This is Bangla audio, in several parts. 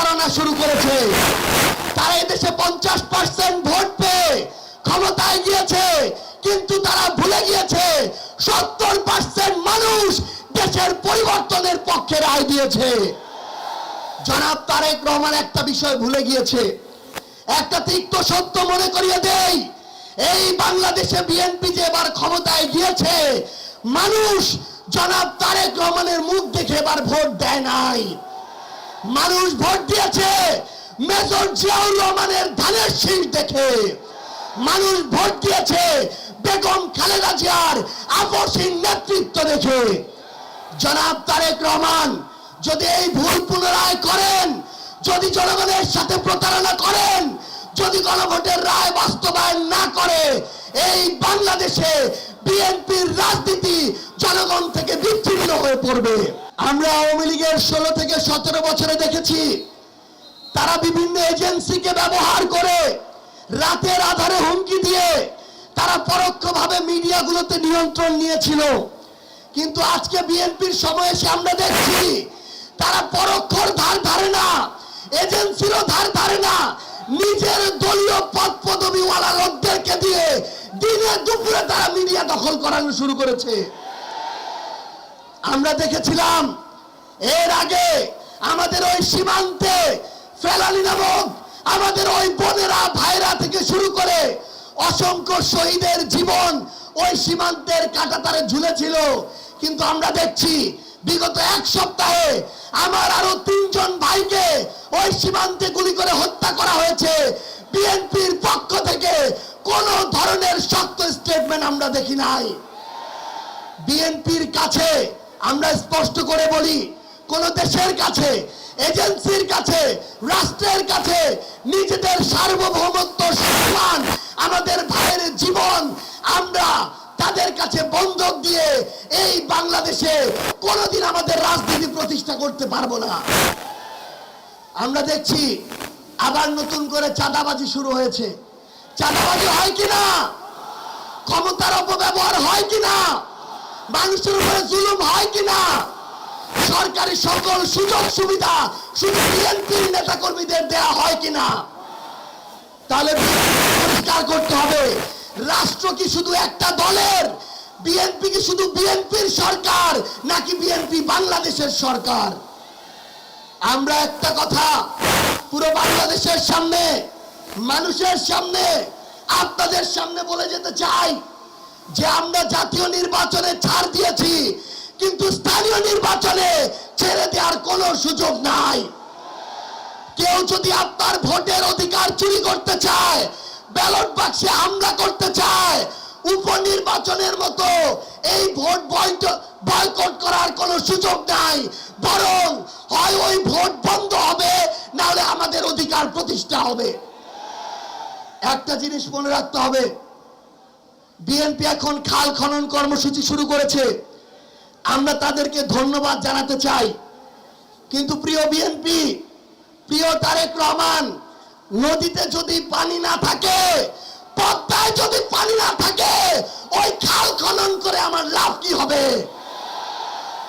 প্রতারণা শুরু করেছে। তারা এদেশে 50% ভোট পেয়ে ক্ষমতায় গিয়েছে, কিন্তু তারা ভুলে গিয়েছে 70% মানুষ দেশের পরিবর্তনের পক্ষে রায় দিয়েছে। জনাব তারেক রহমান একটা বিষয় ভুলে গিয়েছে, একটা তিক্ত সত্য মনে করিয়ে দেই। এই বাংলাদেশে বিএনপি যে এবার ক্ষমতায় গিয়েছে, মানুষ জনাব তারেক রহমানের মুখ দেখে এবার ভোট দেয় নাই। মানুষ ভোট দিয়েছে মেজর জিয়াউর রহমানের ধানের শীষ দেখে। মানুষ ভোট দিয়েছে বেগম খালেদা জিয়ার আপসহীন নেতৃত্ব দেখে। জনাব তারেক রহমান যদি এই ভুল পুনরায় করেন, যদি জনগণের সাথে প্রতারণা করেন, যদি গণভোটের রায় বাস্তবায়ন না করে, এই বাংলাদেশে বিএনপির রাজনীতি জনগণ থেকে বিচ্ছিন্ন হয়ে পড়বে। আমরা আওয়ামী লীগের 16 থেকে 17 বছরে দেখেছি তারা বিভিন্ন এজেন্সিকে ব্যবহার করে রাতের আধারে হুমকি দিয়ে তারা পরোক্ষভাবে মিডিয়াগুলোতে নিয়ন্ত্রণ নিয়েছিল। কিন্তু আজকে বিএনপির সময় এসে আমরা দেখছি তারা পরোক্ষর ধার ধারে না, এজেন্সিরও ধার ধারে না, নিজের দলীয় পদ পদবিওয়ালা লোকদেরকে দিয়ে দিনে দুপুরে তারা মিডিয়া দখল করানো শুরু করেছে। আমরা দেখেছিলাম এর আগে আমাদের ওই সীমান্তে ফেলানি নামক আমাদের ওই বোনেরা ভাইরা থেকে শুরু করে অসংখ্য শহীদের জীবন ওই সীমান্তের কাঁটাতারে ঝুলেছিল। কিন্তু আমরা দেখছি বিগত এক সপ্তাহে আমার আরো 3 জন ভাইকে ওই সীমান্তে গুলি করে হত্যা করা হয়েছে। বিএনপির পক্ষ থেকে কোন ধরনের শক্ত স্টেটমেন্ট আমরা দেখি নাই। বিএনপির কাছে আমরা স্পষ্ট করে বলি, কোন দেশের কাছে, এজেন্সির কাছে, রাষ্ট্রের কাছে নিজেদের সার্বভৌমত্ব, সম্মান, আমাদের ভাইয়ের জীবন আমরা তাদের কাছে বন্ধক দিয়ে এই বাংলাদেশে কোনোদিন আমাদের রাজনীতি প্রতিষ্ঠা করতে পারবো না। আমরা দেখছি আবার নতুন করে চাঁদাবাজি শুরু হয়েছে। চাঁদাবাজি হয় কিনা, ক্ষমতার অপব্যবহার হয় কিনা, মানুষের উপরে জুলুম হয় কিনা, সরকারি সকল সুযোগ সুবিধা শুধু বিএনপির নেতা কর্মীদের দেয়া হয় কিনা, তাহলে পরিষ্কার করতে হবে রাষ্ট্র কি শুধু একটা দলের? বিএনপি কি শুধু বিএনপির সরকার, নাকি বিএনপি বাংলাদেশের সরকার? আমরা একটা কথা পুরো বাংলাদেশের সামনে, মানুষের সামনে, আপনাদের সামনে বলে যেতে চাই যে আমরা জাতীয় নির্বাচনে ছাড় দিয়েছি, কিন্তু স্থানীয় নির্বাচনে ছেড়ে দেওয়ার কোনো সুযোগ নাই। কেউ যদি আপনার ভোটের অধিকার চুরি করতে চায়, ব্যালট বাক্সে হামলা করতে চায়, উপনির্বাচনের মতো এই ভোট বয়কট করার কোনো সুযোগ নাই। বরং হয় ওই ভোট বন্ধ হবে, না হলে আমাদের অধিকার প্রতিষ্ঠা হবে। একটা জিনিস মনে রাখতে হবে, বিএনপি এখন খাল খনন কর্মসূচি শুরু করেছে, আমরা তাদেরকে ধন্যবাদ জানাতে চাই। কিন্তু প্রিয় বিএনপি, প্রিয় তারেক রহমান, নদীতে যদি পানি না থাকে, পদ্মায় যদি পানি না থাকে, ওই খাল খনন করে আমার লাভ কি হবে?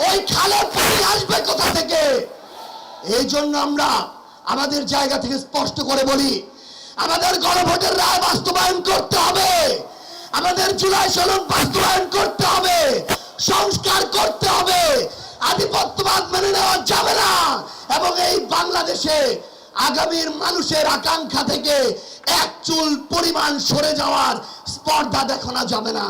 ওই খালের পানি আসবে কোথা থেকে? এই জন্য আমরা আমাদের জায়গা থেকে স্পষ্ট করে বলি, আমাদের গণভোটের রায় বাস্তবায়ন করতে হবে, আমাদের জুলাই সনদ বাস্তবায়ন করতে হবে, সংস্কার করতে হবে। আধিপত্যবাদ মেনে নেওয়া যাবে না, এবং এই বাংলাদেশে আগামীর মানুষের আকাঙ্ক্ষা থেকে এক চুল পরিমাণ সরে যাওয়ার স্পর্ধা দেখানো যাবে না।